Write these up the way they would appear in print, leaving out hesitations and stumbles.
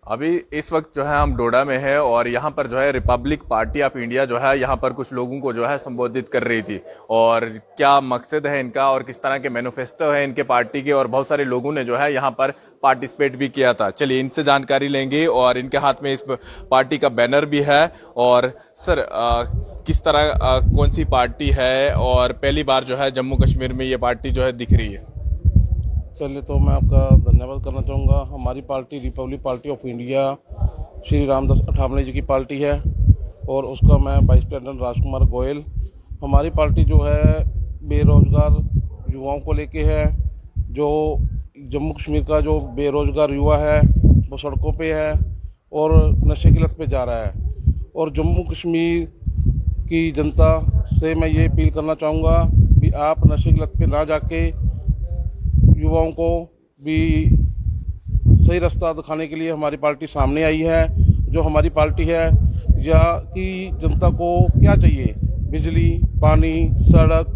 अभी इस वक्त जो है हम डोडा में है और यहाँ पर जो है रिपब्लिक पार्टी ऑफ इंडिया जो है यहाँ पर कुछ लोगों को जो है संबोधित कर रही थी। और क्या मकसद है इनका और किस तरह के मैनिफेस्टो है इनके पार्टी के, और बहुत सारे लोगों ने जो है यहाँ पर पार्टिसिपेट भी किया था। चलिए इनसे जानकारी लेंगे। और इनके हाथ में इस पार्टी का बैनर भी है। और सर किस तरह कौन सी पार्टी है और पहली बार जो है जम्मू कश्मीर में ये पार्टी जो है दिख रही है? पहले तो मैं आपका धन्यवाद करना चाहूँगा। हमारी party Republic Party of India Shri Ramdas Athawale ji की पार्टी है और उसका मैं वाइस प्रेसिडेंट राजकुमार गोयल। हमारी पार्टी जो है बेरोजगार युवाओं को लेके है। जो जम्मू कश्मीर का जो बेरोजगार युवा है वो सड़कों पे है और नशे की लत पे जा रहा है। और जम्मू कश्मीर की जनता से मैं ये अपील करना चाहूँगा कि आप नशे की लत पे ना जाके युवाओं को भी सही रास्ता दिखाने के लिए हमारी पार्टी सामने आई है। जो हमारी पार्टी है या कि जनता को क्या चाहिए, बिजली, पानी, सड़क,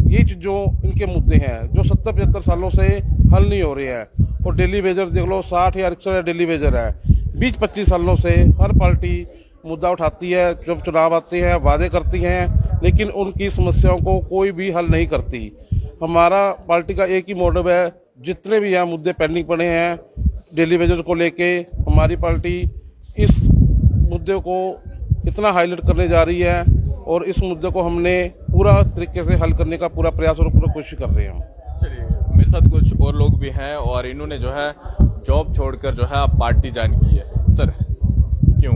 ये जो इनके मुद्दे हैं जो 70-75 सालों से हल नहीं हो रहे हैं। और डेली वेजर देख लो, 60 या 61 डेली वेजर है। 20-25 सालों से हर पार्टी मुद्दा उठाती है, जब चुनाव आते हैं वादे करती हैं लेकिन उनकी समस्याओं को कोई भी हल नहीं करती। हमारा पार्टी का एक ही मोटिव है, जितने भी यहाँ मुद्दे पेंडिंग पड़े हैं डेली वेजेस को लेके, हमारी पार्टी इस मुद्दे को इतना हाईलाइट करने जा रही है और इस मुद्दे को हमने पूरा तरीके से हल करने का पूरा प्रयास और पूरा कोशिश कर रहे हैं हम। चलिए मेरे साथ कुछ और लोग भी हैं और इन्होंने जो है जॉब छोड़कर जो है आप पार्टी ज्वाइन की है। सर क्यों?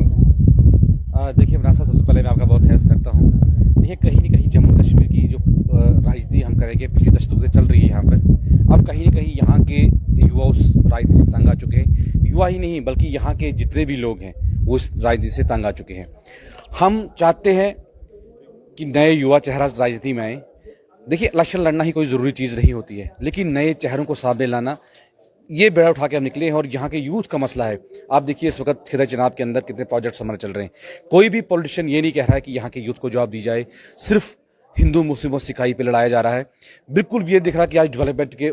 देखिए इमरान साहब, सबसे पहले मैं आपका बहुत थैंक्स करता हूँ। देखिए कहीं ना कहीं जम्मू कश्मीर की जो राजनीति हम करेंगे पिछले दशकों से चल रही है यहाँ पर, अब कहीं ना कहीं यहाँ के युवा उस राजनीति से तंग आ चुके हैं। युवा ही नहीं बल्कि यहाँ के जितने भी लोग हैं वो इस राजनीति से तंग आ चुके हैं। हम चाहते हैं कि नए युवा चेहरा राजनीति में आए। देखिए इलेक्शन लड़ना ही कोई ज़रूरी चीज़ नहीं होती है, लेकिन नए चेहरों को सामने लाना, ये बेड़ा उठा के हम निकले हैं। और यहाँ के यूथ का मसला है। आप देखिए इस वक्त खिदर चनाब के अंदर कितने प्रोजेक्ट्स हमारे चल रहे हैं। कोई भी पॉलिटिशियन ये नहीं कह रहा है कि यहाँ के यूथ को जॉब दी जाए। सिर्फ हिंदू मुस्लिम और सिखाई पे लड़ाया जा रहा है। बिल्कुल भी ये दिख रहा कि आज डेवलपमेंट के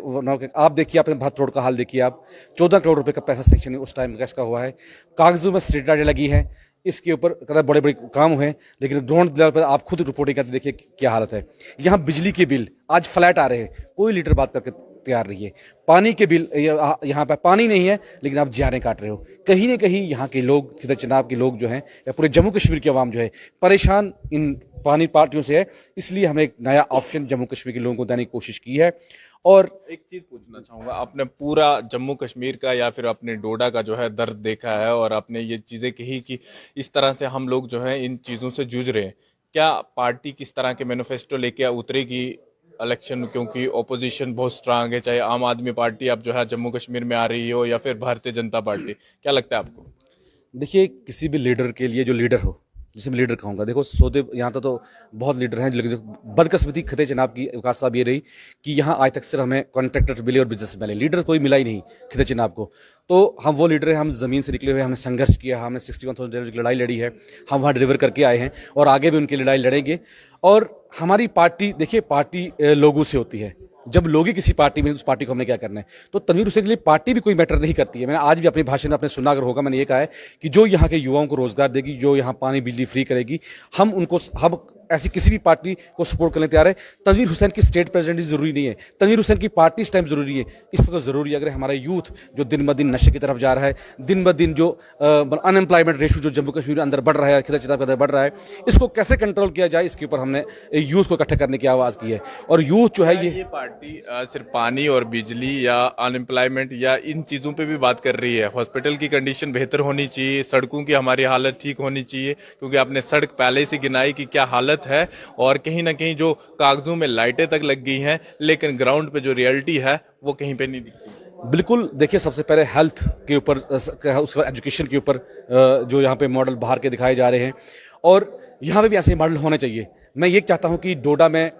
आप देखिए, आपने भारत रोड का हाल देखिए आप, 14 करोड़ रुपए का पैसा सेक्शन उस टाइम का इसका हुआ है। कागजों में स्ट्रीट लाइटें लगी हैं, इसके ऊपर कदर बड़े बड़े काम हुए हैं, लेकिन ग्राउंड लेवल पर आप खुद रिपोर्टिंग करते देखिए क्या हालत है। यहाँ बिजली के बिल आज फ्लैट आ रहे हैं, कोई लीटर बात करके तैयार रही है। पानी के बिल, यहाँ पर पानी नहीं है लेकिन आप जियारें काट रहे हो। कहीं ना कहीं यहाँ के लोग, खिदर चनाब के लोग जो हैं या पूरे जम्मू कश्मीर की आवाम जो है परेशान इन पानी पार्टियों से है। इसलिए हमने एक नया ऑप्शन जम्मू कश्मीर के लोगों को देने की कोशिश की है। और एक चीज पूछना चाहूंगा, आपने पूरा जम्मू कश्मीर का या फिर अपने डोडा का जो है दर्द देखा है और आपने ये चीजें कही कि इस तरह से हम लोग जो है इन चीजों से जूझ रहे हैं। क्या पार्टी किस तरह के मैनिफेस्टो लेके उतरेगी इलेक्शन, क्योंकि ओपोजिशन बहुत स्ट्रांग है, चाहे आम आदमी पार्टी अब जो है जम्मू कश्मीर में आ रही हो या फिर भारतीय जनता पार्टी, क्या लगता है आपको? देखिए किसी भी लीडर के लिए जो लीडर हो, जिसे मैं लीडर कहूँगा, देखो सौदे यहाँ तो बहुत लीडर हैं, लेकिन बदकिस्मती खिदर चनाब की विकास साहब ये रही कि यहाँ आज तक सिर्फ हमें कॉन्ट्रैक्टर मिले और बिजनेस मिले, लीडर कोई मिला ही नहीं खिदर चनाब को। तो हम वो लीडर हैं, हम ज़मीन से निकले हुए, हमने संघर्ष किया, हमने 61,000 की लड़ाई लड़ी है, हम वहाँ डिलीवर करके आए हैं और आगे भी उनकी लड़ाई लड़ेंगे। और हमारी पार्टी, देखिए पार्टी लोगों से होती है। जब लोग ही किसी पार्टी में, उस पार्टी को हमने क्या करना है। तो तनवीर हुसैन के लिए पार्टी भी कोई मैटर नहीं करती है। मैंने आज भी अपने भाषण में आपने सुना अगर होगा, मैंने ये कहा है कि जो यहाँ के युवाओं को रोजगार देगी, जो यहाँ पानी बिजली फ्री करेगी, हम उनको, हम ऐसी किसी भी पार्टी को सपोर्ट करने तैयार है। तनवीर हुसैन की स्टेट प्रेसिडेंट जरूरी नहीं है, तनवीर हुसैन की पार्टी इस टाइम जरूरी है। इस वक्त जरूरी है अगर हमारा यूथ जो दिन ब दिन नशे की तरफ जा रहा है, दिन ब दिन जो अनएम्प्लॉयमेंट रेशो जो जम्मू कश्मीर के अंदर बढ़ रहा है, खिदर चनाब के अंदर बढ़ रहा है, इसको कैसे कंट्रोल किया जाए, इसके ऊपर हमने यूथ को इकट्ठा करने की आवाज़ की है। और यूथ जो है ये पार्टी सिर्फ पानी और बिजली या अनएम्प्लॉयमेंट या इन चीज़ों पे भी बात कर रही है? हॉस्पिटल की कंडीशन बेहतर होनी चाहिए, सड़कों की हमारी हालत ठीक होनी चाहिए, क्योंकि आपने सड़क पहले से गिनाई कि क्या हालत है। और कहीं ना कहीं जो कागजों में लाइटें तक लग गई हैं, लेकिन ग्राउंड पे जो रियलिटी है वो कहीं पे नहीं दिखती। बिल्कुल, देखिए सबसे पहले हेल्थ के ऊपर, उसके बाद एजुकेशन के ऊपर जो यहाँ पे मॉडल बाहर के दिखाए जा रहे हैं और यहाँ पे भी ऐसे मॉडल होने चाहिए। मैं ये चाहता हूँ कि डोडा में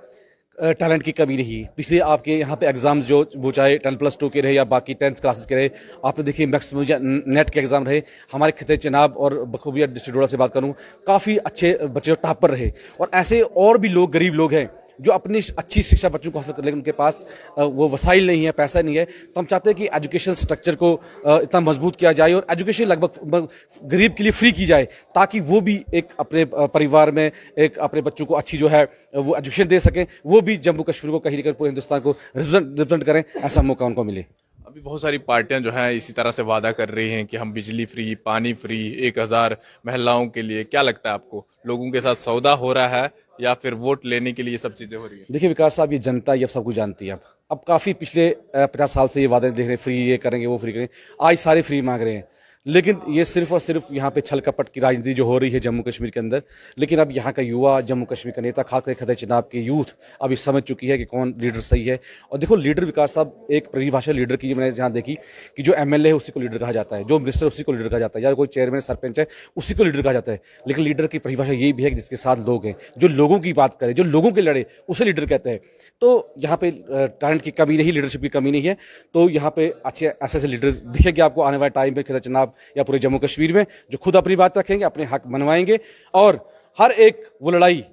टैलेंट की कमी नहीं। पिछले आपके यहाँ पे एग्जाम्स जो वो चाहे 10+2 के रहे या बाकी 10th क्लासेस के रहे, आपने देखिए मैक्सिमम नेट के एग्जाम रहे, हमारे खिदर चनाब और बखूबिया डिस्ट्रिक्ट डोडा से बात करूँ, काफ़ी अच्छे बच्चे टॉप पर रहे। और ऐसे और भी लोग, गरीब लोग हैं जो अपनी अच्छी शिक्षा बच्चों को हासिल कर, लेकिन उनके पास वो वसाइल नहीं है, पैसा नहीं है। तो हम चाहते हैं कि एजुकेशन स्ट्रक्चर को इतना मजबूत किया जाए और एजुकेशन लगभग गरीब के लिए फ्री की जाए, ताकि वो भी एक अपने परिवार में एक अपने बच्चों को अच्छी जो है वो एजुकेशन दे सकें, वो भी जम्मू कश्मीर को कहीं ना कहीं पूरे हिंदुस्तान को रिप्रेजेंट करें, ऐसा मौका उनको मिले। अभी बहुत सारी पार्टियां जो हैं इसी तरह से वादा कर रही हैं कि हम बिजली फ्री, पानी फ्री, 1000 महिलाओं के लिए। क्या लगता है आपको, लोगों के साथ सौदा हो रहा है या फिर वोट लेने के लिए ये सब चीजें हो रही है? देखिए विकास साहब, ये जनता ये सब कुछ जानती है। अब काफी पिछले 50 साल से ये वादे देख रहे हैं, फ्री ये करेंगे, वो फ्री करेंगे, आज सारे फ्री मांग रहे हैं। लेकिन ये सिर्फ और सिर्फ यहाँ पे छल कपट की राजनीति जो हो रही है जम्मू कश्मीर के अंदर। लेकिन अब यहाँ का युवा, जम्मू कश्मीर का नेता, खासकर खदर चनाब के यूथ अभी समझ चुकी है कि कौन लीडर सही है। और देखो लीडर विकास साहब, एक परिभाषा लीडर की मैंने जहाँ देखी कि जो MLA है उसी को लीडर कहा जाता है, जो मिनिस्टर उसी को लीडर कहा जाता है, या कोई चेयरमैन सरपंच है उसी को लीडर कहा जाता है। लेकिन लीडर की परिभाषा ये भी है कि जिसके साथ लोग हैं, जो लोगों की बात करे, जो लोगों के लड़े, उसे लीडर कहते हैं। तो यहाँ पे टैलेंट की कमी नहीं, लीडरशिप की कमी नहीं है। तो यहाँ पे अच्छे ऐसे लीडर दिखेंगे आपको आने वाले टाइम पे खदर चनाब या पूरे जम्मू कश्मीर में, जो खुद अपनी बात रखेंगे, अपने हक मनवाएंगे। और हर एक वो लड़ाई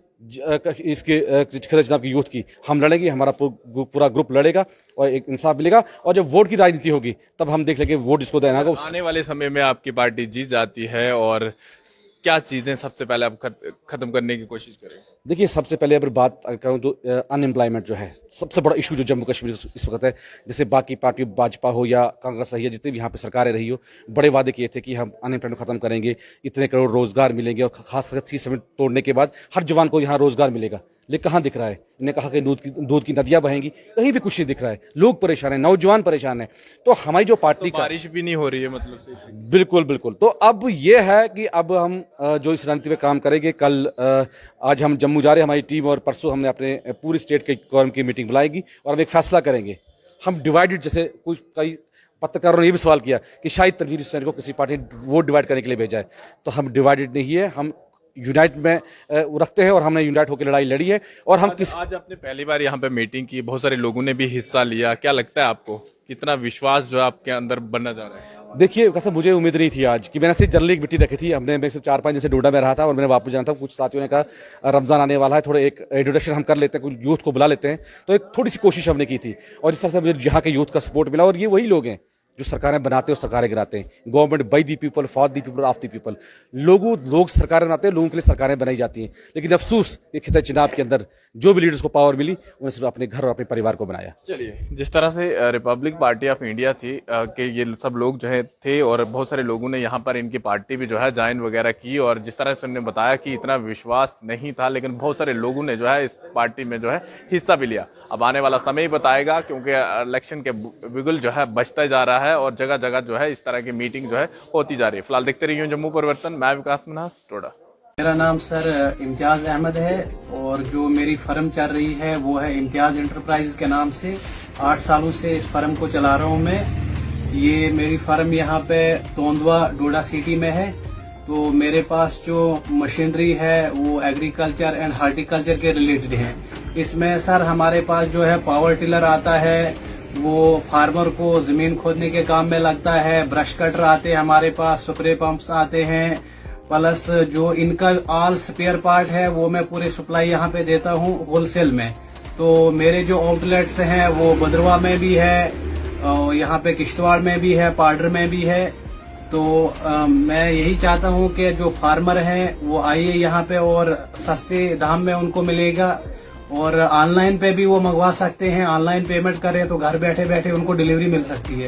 इसके खदर चनाब की यूथ की हम लड़ेंगे, हमारा पूरा ग्रुप लड़ेगा और एक इंसाफ मिलेगा। और जब वोट की राजनीति होगी तब हम देख लेंगे वोट जिसको देना होगा। आने वाले समय में आपकी पार्टी जीत जाती है और क्या चीजें सबसे पहले आप खत्म करने की कोशिश करें? देखिए सबसे पहले अगर बात करूं तो अनएम्प्लॉयमेंट जो है सबसे बड़ा इशू जो जम्मू कश्मीर इस वक्त है। जैसे बाकी पार्टी भाजपा हो या कांग्रेस है या जितनी भी यहाँ पे सरकारें रही हो, बड़े वादे किए थे कि हम अनएम्प्लॉयमेंट खत्म करेंगे, इतने करोड़ रोजगार मिलेंगे और खासकर 30 मिनट तोड़ने के बाद हर जवान को यहाँ रोजगार मिलेगा। लेकिन कहाँ दिख रहा है? इन्हें कहा कि दूध की नदियां बहेंगी, कहीं भी कुछ नहीं दिख रहा है। लोग परेशान हैं, नौजवान परेशान हैं। तो हमारी जो पार्टी तो बारिश भी नहीं हो रही है मतलब से। बिल्कुल बिल्कुल। तो अब ये है कि अब हम जो इस रणनीति पे काम करेंगे, कल आज हम जम्मू जा रहे हैं हमारी टीम, और परसों हमने अपने पूरी स्टेट के कौम की मीटिंग बुलाएगी और हम एक फैसला करेंगे। हम डिवाइडेड, जैसे कुछ कई पत्रकारों ने ये भी सवाल किया कि शायद तनवीर हुसैन को किसी पार्टी ने वोट डिवाइड करने के लिए भेजा है, तो हम डिवाइडेड नहीं है, हम यूनाइट में रखते हैं और हमने यूनाइट होकर लड़ाई लड़ी है। और हम आज आपने पहली बार यहाँ पे मीटिंग की, बहुत सारे लोगों ने भी हिस्सा लिया। क्या लगता है आपको, कितना विश्वास जो आपके अंदर बनना जा रहा है? देखिए कैसे मुझे उम्मीद नहीं थी आज कि मैंने सिर्फ जनरली एक मीटिंग रखी थी। मैं सिर्फ 4-5 दिन से डोडा में रहा था और मैंने वापस जाना था। कुछ साथियों ने कहा रमजान आने वाला है, थोड़े एक इंट्रोडक्शन हम कर लेते हैं, कुछ यूथ को बुला लेते हैं। तो एक थोड़ी सी कोशिश हमने की थी और इस तरह से मुझे यहाँ के यूथ का सपोर्ट मिला। और ये वही लोग हैं जो सरकारें बनाते हैं और सरकारें गिराते हैं। Government by the people, for the people, of the people. लोग सरकारें बनाते हैं, लोगों के लिए सरकारें बनाई जाती हैं। लेकिन अफसोस कि खिता चनाब के अंदर जो भी लीडर्स को पावर मिली, उन्हें सिर्फ अपने घर और अपने परिवार को बनाया। चलिए, जिस तरह से रिपब्लिक पार्टी ऑफ इंडिया थी कि ये सब लोग जो है थे और बहुत सारे लोगों ने यहाँ पर इनकी पार्टी भी जो है ज्वाइन वगैरह की, और जिस तरह से उन्होंने बताया कि इतना विश्वास नहीं था, लेकिन बहुत सारे लोगों ने जो है इस पार्टी में जो है हिस्सा भी लिया। अब आने वाला समय ही बताएगा, क्योंकि इलेक्शन के बिगुल जो है बजता जा रहा है और जगह जगह जो है इस तरह की मीटिंग जो है होती जा रही है। फिलहाल देखते रहिए जम्मू परिवर्तन। मैं विकास मन्हास, टोडा। मेरा नाम सर इम्तियाज अहमद है और जो मेरी फर्म चल रही है वो है इम्तियाज एंटरप्राइजेज के नाम से। 8 सालों से इस फर्म को चला रहा हूँ मैं। ये मेरी फर्म यहाँ पे तोंदवा डोडा सिटी में है। तो मेरे पास जो मशीनरी है वो एग्रीकल्चर एंड हार्टिकल्चर के रिलेटेड है। इसमें सर हमारे पास जो है पावर टिलर आता है, वो फार्मर को जमीन खोदने के काम में लगता है। ब्रश कटर आते हैं हमारे पास, स्प्रे पंप्स आते हैं, प्लस जो इनका ऑल स्पेयर पार्ट है वो मैं पूरी सप्लाई यहाँ पे देता हूँ होलसेल में। तो मेरे जो आउटलेट्स हैं वो भद्रवा में भी है, और यहाँ पे किश्तवाड़ में भी है, पाडर में भी है। तो मैं यही चाहता हूँ कि जो फार्मर हैं वो आइए यहाँ पे और सस्ते दाम में उनको मिलेगा। और ऑनलाइन पे भी वो मंगवा सकते हैं, ऑनलाइन पेमेंट करें तो घर बैठे बैठे उनको डिलीवरी मिल सकती है।